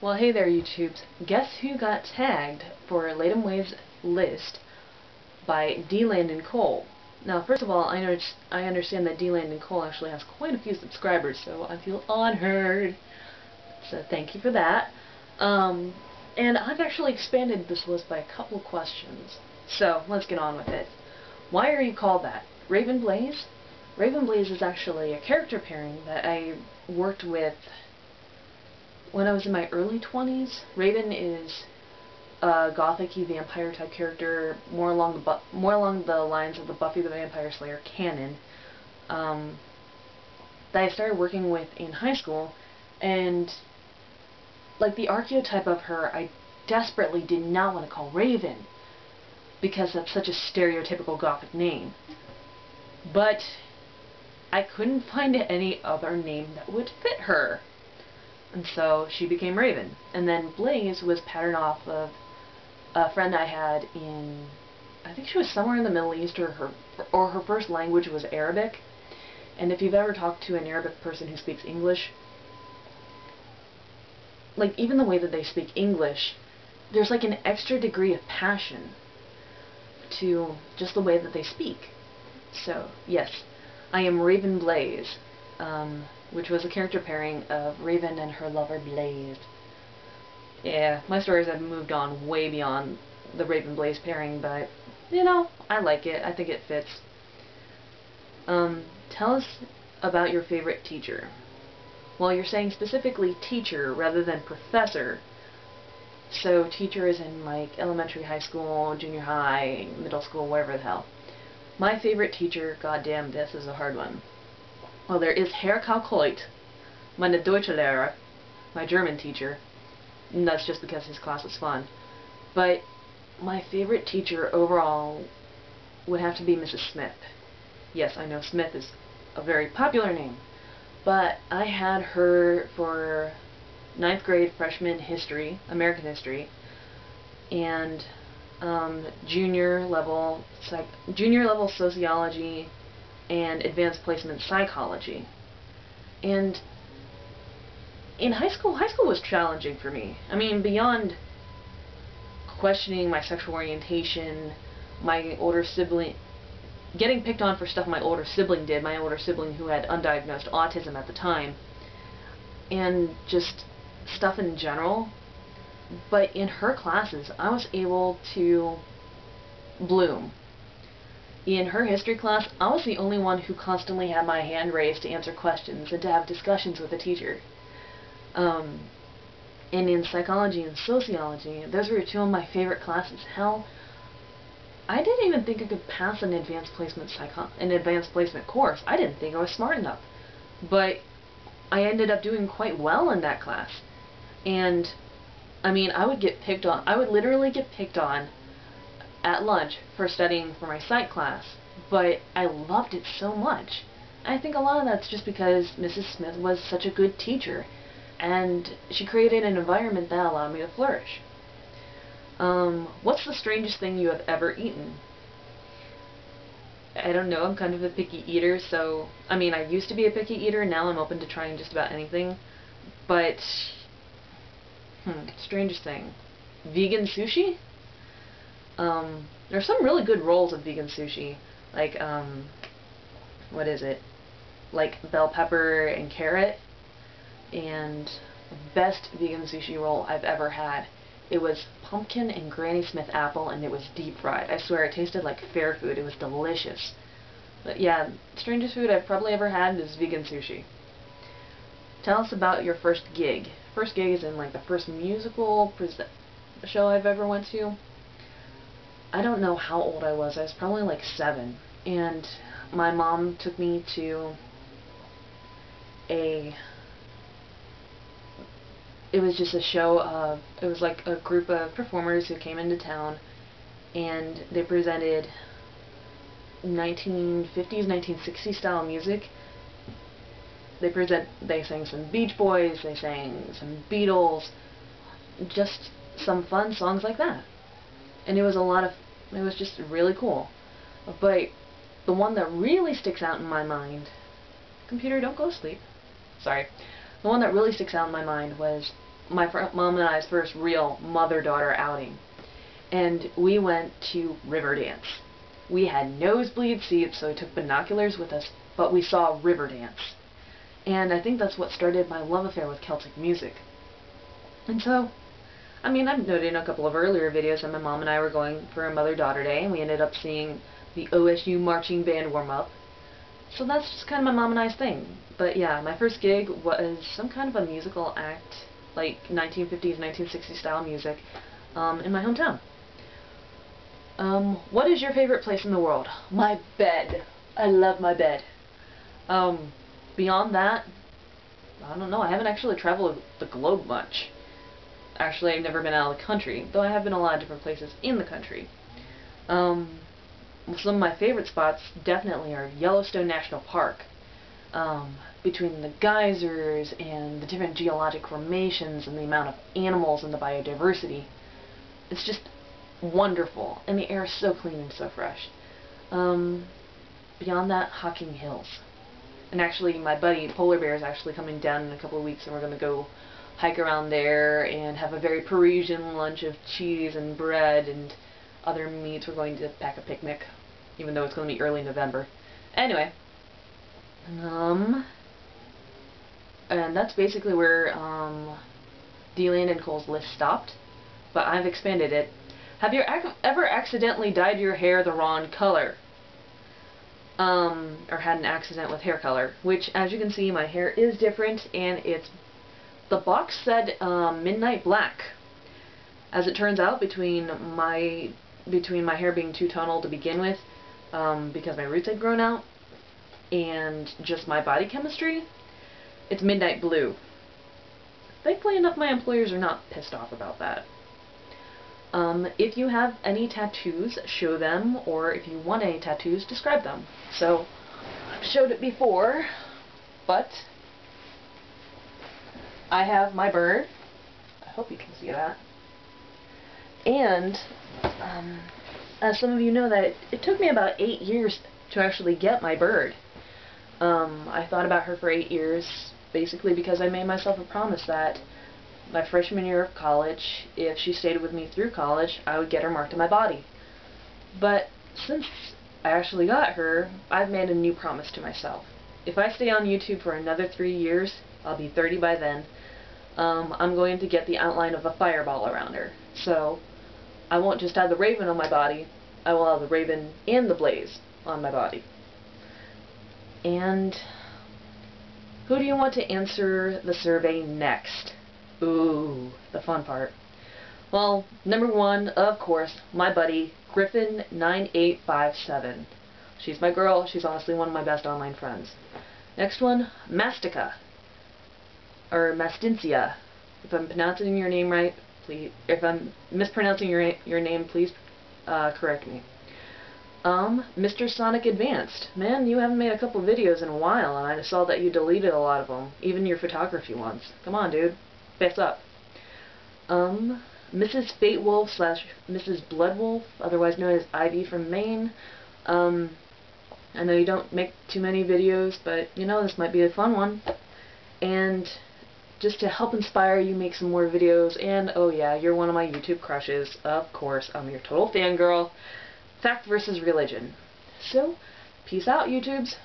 Well, hey there, YouTubes. Guess who got tagged for LatumWay's list by D-Landon Cole? Now, first of all, I understand that D-Landon Cole actually has quite a few subscribers, so I feel honored. So thank you for that. And I've actually expanded this list by a couple of questions. So let's get on with it. Why are you called that? Raven Blaze? Raven Blaze is actually a character pairing that I worked with when I was in my early 20s. Raven is a gothic-y vampire type character, more along the lines of the Buffy the Vampire Slayer canon, that I started working with in high school. And like the archetype of her, I desperately did not want to call Raven because that's such a stereotypical gothic name. But I couldn't find any other name that would fit her. And so she became Raven. And then Blaze was patterned off of a friend I had in, I think she was somewhere in the Middle East, or her first language was Arabic. And if you've ever talked to an Arabic person who speaks English, like even the way that they speak English, there's like an extra degree of passion to just the way that they speak. So yes, I am Raven Blaze, which was a character pairing of Raven and her lover Blaze. Yeah, my stories have moved on way beyond the Raven Blaze pairing, but you know, I like it. I think it fits. Tell us about your favorite teacher. Well, you're saying specifically teacher rather than professor. So teacher is in like elementary, high school, junior high, middle school, wherever the hell. My favorite teacher, goddamn, this is a hard one. Well, there is Herr Coyote, meine Deutschlehrer, my German teacher, and that's just because his class was fun. But my favorite teacher overall would have to be Mrs. Smith. Yes, I know Smith is a very popular name, but I had her for 9th grade freshman history, American history, and junior level sociology and advanced placement psychology. And in high school was challenging for me. I mean, beyond questioning my sexual orientation, my older sibling, getting picked on for stuff my older sibling did, my older sibling who had undiagnosed autism at the time, and just stuff in general. But in her classes, I was able to bloom. In her history class, I was the only one who constantly had my hand raised to answer questions and to have discussions with the teacher. And in psychology and sociology, those were two of my favorite classes. Hell, I didn't even think I could pass an advanced placement course. I didn't think I was smart enough. But I ended up doing quite well in that class. And I mean, I would literally get picked on at lunch for studying for my psych class, but I loved it so much. I think a lot of that's just because Mrs. Smith was such a good teacher, and she created an environment that allowed me to flourish. What's the strangest thing you have ever eaten? I don't know, I'm kind of a picky eater, so, I mean, I used to be a picky eater, now I'm open to trying just about anything, but, strangest thing. Vegan sushi? There's some really good rolls of vegan sushi, like, what is it? Like bell pepper and carrot, and the best vegan sushi roll I've ever had. It was pumpkin and Granny Smith apple, and it was deep fried. I swear, it tasted like fair food. It was delicious. But yeah, strangest food I've probably ever had is vegan sushi. Tell us about your first gig. First gig is in like the first musical show I've ever went to. I don't know how old I was. I was probably like 7, and my mom took me to it was just a show of, it was like a group of performers who came into town, and they presented 1950s, 1960s style music. They sang some Beach Boys, they sang some Beatles, just some fun songs like that. And it was just really cool. But the one that really sticks out in my mind, computer, don't go to sleep. Sorry. The one that really sticks out in my mind was my mom and I's first real mother-daughter outing. And we went to Riverdance. We had nosebleed seats, so we took binoculars with us, but we saw Riverdance. And I think that's what started my love affair with Celtic music. And so, I mean, I've noted in a couple of earlier videos that my mom and I were going for a mother-daughter day, and we ended up seeing the OSU marching band warm-up. So that's just kind of my mom and I's thing. But yeah, my first gig was some kind of a musical act, like 1950s, 1960s style music, in my hometown. What is your favorite place in the world? My bed. I love my bed. Beyond that, I don't know, I haven't actually traveled the globe much. Actually, I've never been out of the country, though I have been a lot of different places in the country. Some of my favorite spots definitely are Yellowstone National Park. Between the geysers and the different geologic formations and the amount of animals and the biodiversity, it's just wonderful, and the air is so clean and so fresh. Beyond that, Hocking Hills. And actually, my buddy Polar Bear is actually coming down in a couple of weeks, and we're going to go hike around there and have a very Parisian lunch of cheese and bread and other meats. We're going to pack a picnic, even though it's going to be early November. Anyway, and that's basically where Deland and Cole's list stopped, but I've expanded it. Have you ever accidentally dyed your hair the wrong color? Or had an accident with hair color, which, as you can see, my hair is different, and the box said midnight black. As it turns out, between my hair being two-tonal to begin with, because my roots had grown out, and just my body chemistry, it's midnight blue. Thankfully enough, my employers are not pissed off about that. If you have any tattoos, show them, or if you want any tattoos, describe them. So, I've showed it before, but I have my bird. I hope you can see that. And, as some of you know, that it took me about 8 years to actually get my bird. I thought about her for 8 years, basically because I made myself a promise that my freshman year of college, if she stayed with me through college, I would get her marked on my body. But since I actually got her, I've made a new promise to myself. If I stay on YouTube for another 3 years, I'll be 30 by then, I'm going to get the outline of a fireball around her. So, I won't just have the raven on my body, I will have the raven and the blaze on my body. And who do you want to answer the survey next? Ooh, the fun part. Well, number one, of course, my buddy, Griffin9857. She's my girl. She's honestly one of my best online friends. Next one, Mastica. Or Mastincia. If I'm pronouncing your name right, please. If I'm mispronouncing your name, please correct me. MrSonic Advanced. Man, you haven't made a couple videos in a while, and I saw that you deleted a lot of them. Even your photography ones. Come on, dude. Face up. Mrs. Fatewolf / Mrs. Bloodwolf, otherwise known as Ivy from Maine. I know you don't make too many videos, but you know, this might be a fun one. And just to help inspire you, make some more videos. And oh yeah, you're one of my YouTube crushes. Of course, I'm your total fangirl. Factvsreligion. So, peace out, YouTubes.